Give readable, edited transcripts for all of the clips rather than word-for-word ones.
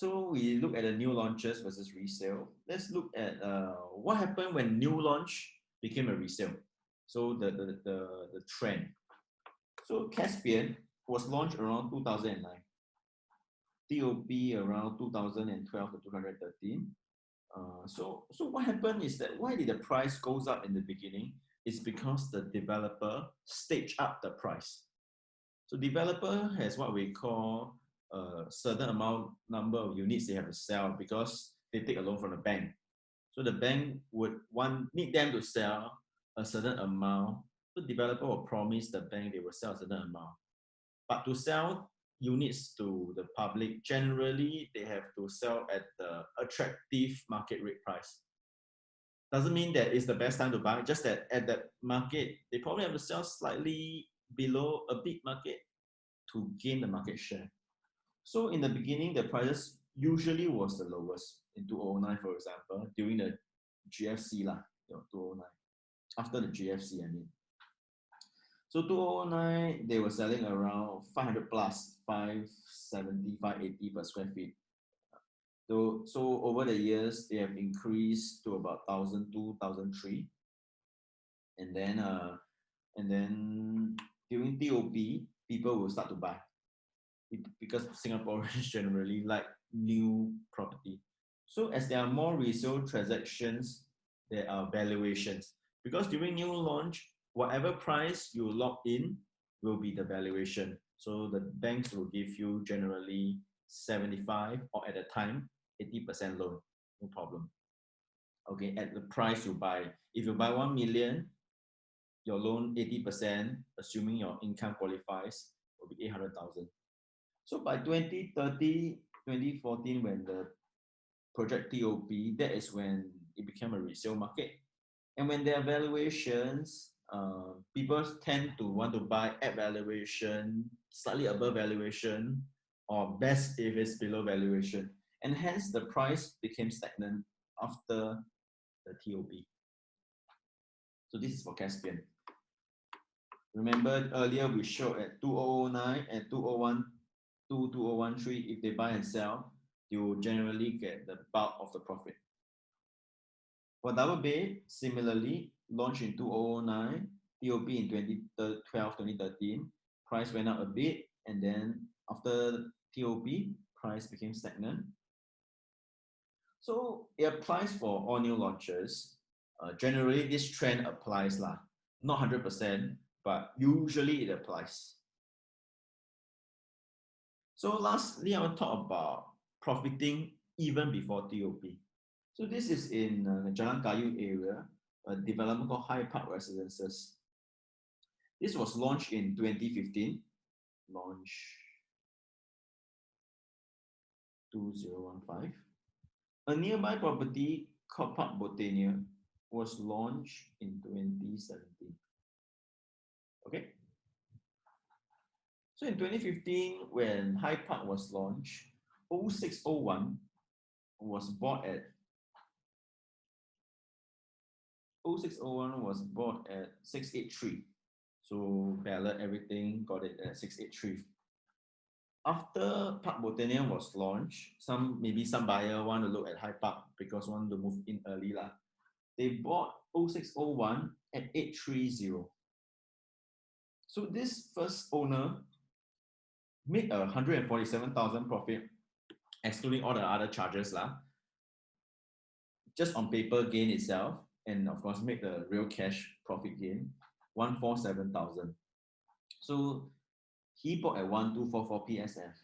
So we look at the new launches versus resale. Let's look at what happened when new launch became a resale. So the trend. So Caspian was launched around 2009. TOP around 2012 to 2013. So what happened is that why did the price goes up in the beginning? It's because the developer stage up the price. So developer has what we call a certain amount number of units they have to sell because they take a loan from the bank. So the bank would need them to sell a certain amount. The developer will promise the bank they will sell a certain amount. But to sell units to the public, generally they have to sell at the attractive market rate price. Doesn't mean that it's the best time to buy, just that at that market, they probably have to sell slightly below a big market to gain the market share. So in the beginning, the prices usually was the lowest in 2009, for example, during the GFC lah, 2009. After the GFC, I mean. So 2009, they were selling around 500 plus, 570, 580 per square feet. So over the years, they have increased to about 1,002, 1,003. And then during TOP, people will start to buy because Singaporeans generally like new property. So as there are more resale transactions, there are valuations. Because during new launch, whatever price you lock in will be the valuation. So the banks will give you generally 75 or at the time 80% loan, no problem. Okay, at the price you buy. If you buy 1 million, your loan 80%, assuming your income qualifies, will be 800,000. So by 2013, 2014, when the project TOP, that is when it became a resale market. And when there are valuations, people tend to want to buy at valuation, slightly above valuation, or best if it's below valuation. And hence the price became stagnant after the TOP. So this is for Caspian. Remember earlier we showed at 2009 and 2012, 2013, if they buy and sell, you generally get the bulk of the profit. For Double Bay, similarly, launched in 2009, TOP in 2012, 2013, price went up a bit, and then after TOP, price became stagnant. So it applies for all new launches. Generally, this trend applies lah. Not 100%, but usually it applies. So lastly, I will talk about profiting even before TOP. So this is in Jalan Kayu area, a development called High Park Residences. This was launched in 2015, launch 2015. A nearby property called Park Botania was launched in 2017. Okay. So in 2015, when High Park was launched, 0601 was bought at 0601 was bought at 683. So ballot everything got it at 683. After Park Botania was launched, maybe some buyer want to look at High Park because want to move in early lah. They bought 0601 at 830. So this first owner made 147,000 profit, excluding all the other charges lah. Just on paper gain itself, and of course make the real cash profit gain, 147,000. So he bought at 1244 PSF.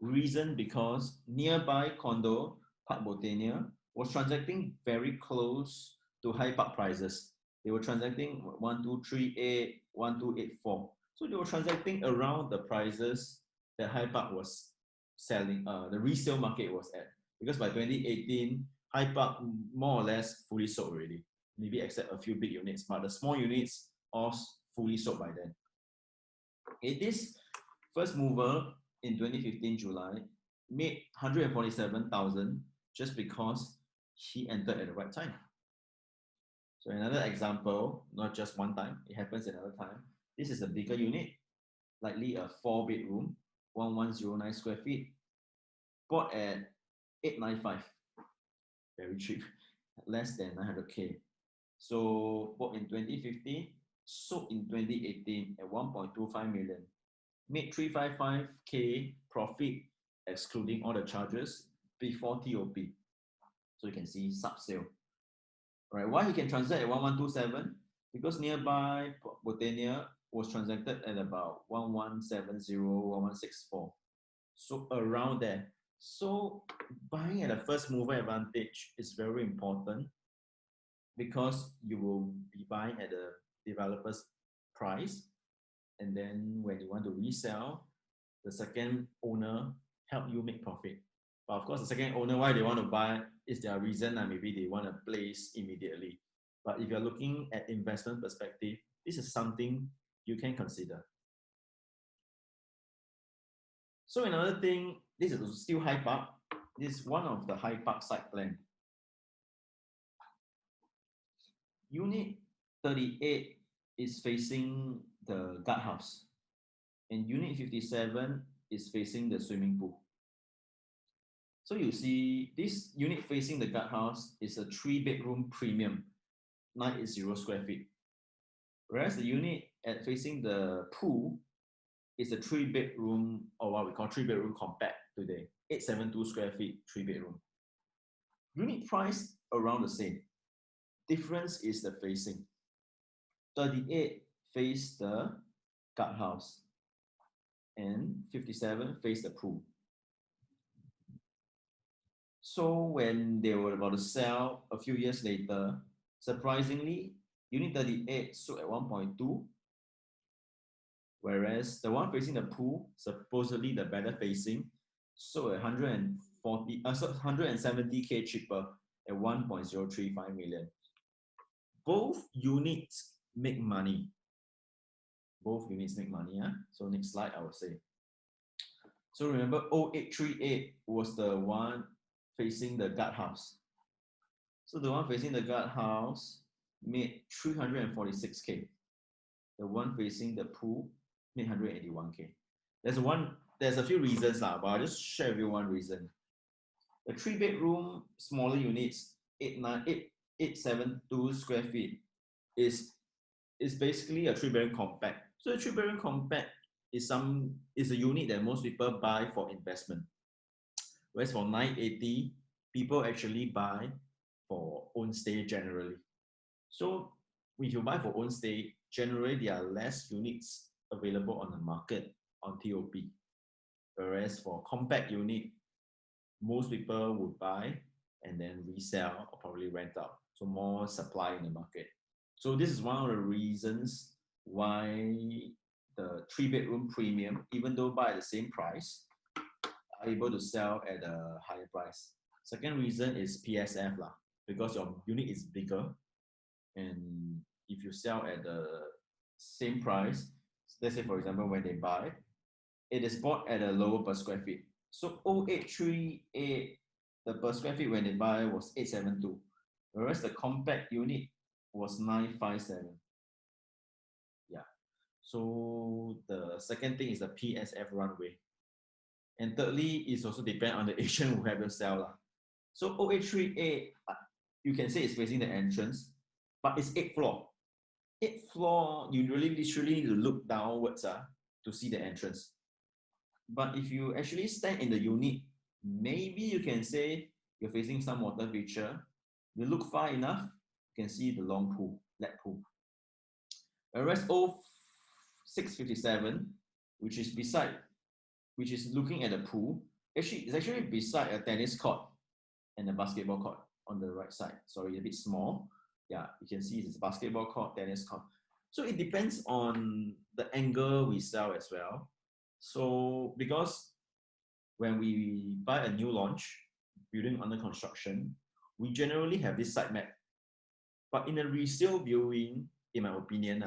Reason because nearby condo, Park Botania, was transacting very close to High Park prices. They were transacting 1238, 1284. So they were transacting around the prices that High Park was selling, the resale market was at. Because by 2018, High Park more or less fully sold already. Maybe except a few big units, but the small units all fully sold by then. Okay, this first mover in 2015 July made 147,000 just because he entered at the right time. So another example, not just one time, it happens another time. This is a bigger unit, likely a 4-bedroom, 1109 square feet. bought at 895, very cheap, less than 900K. So bought in 2015, sold in 2018 at 1.25 million, made 355K profit excluding all the charges before TOP. So you can see sub-sale. Right? Why he can transact at 1127? Because nearby Botania was transacted at about 1170, 1164. So around there. So buying at a first mover advantage is very important because you will be buying at the developer's price, and then when you want to resell, the second owner help you make profit. But of course, the second owner, why they want to buy is their reason, and maybe they want to place immediately. But if you're looking at investment perspective, this is something you can consider. So another thing, this is still High Park. This is one of the High Park site plan. Unit 38 is facing the guardhouse, and Unit 57 is facing the swimming pool. So you see, this unit facing the guardhouse is a 3-bedroom premium, 980 square feet. Whereas the unit facing the pool is a 3-bedroom, or what we call 3-bedroom compact today, 872 square feet, 3-bedroom. Unit price around the same. Difference is the facing. 38 face the guardhouse, and 57 face the pool. So when they were about to sell a few years later, surprisingly, Unit 38 sold at 1.2, whereas the one facing the pool, supposedly the better facing, sold at 170K cheaper at 1.035 million. Both units make money. Both units make money. Huh? So next slide, I would say. So remember, 0838 was the one facing the guardhouse. So the one facing the guardhouse made 346K. The one facing the pool made 181K. There's a few reasons, but I'll just share with you one reason. The 3-bedroom smaller units, 872 square feet, is basically a 3-bedroom compact. So a 3-bedroom compact is a unit that most people buy for investment. Whereas for 980, people actually buy for own stay generally. So if you buy for own stay, generally there are less units available on the market on TOP. Whereas for compact unit, most people would buy and then resell or probably rent out. So more supply in the market. So this is one of the reasons why the 3-bedroom premium, even though buy at the same price, are able to sell at a higher price. Second reason is PSF because your unit is bigger, and if you sell at the same price, let's say for example when they buy, it is bought at a lower per square feet. So 0838, the per square feet when they buy was 872, whereas the compact unit was 957. Yeah. So the second thing is the PSF runway. And thirdly, it also depends on the agent who have the sell. So 0838, you can say it's facing the entrance, but it's 8th floor. 8th floor, you really literally need to look downwards to see the entrance. But if you actually stand in the unit, maybe you can say you're facing some water feature. You look far enough, you can see the long pool, lap pool. Whereas 0657, which is looking at the pool, it's actually beside a tennis court and a basketball court on the right side. Sorry, a bit small. Yeah, you can see it's a basketball court, tennis court. So it depends on the angle we sell as well. So because when we buy a new launch, building under construction, we generally have this site map. But in a resale viewing, in my opinion,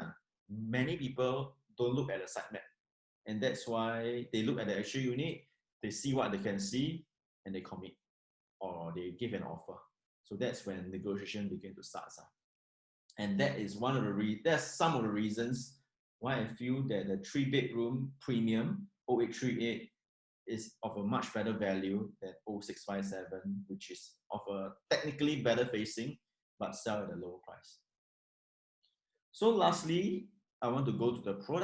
many people don't look at the site map. And that's why they look at the actual unit, they see what they can see, and they commit or they give an offer. So that's when negotiation begin to start. And that is that's some of the reasons why I feel that the 3-bedroom premium 0838 is of a much better value than 0657, which is of a technically better facing, but sell at a lower price. So lastly, I want to go to the product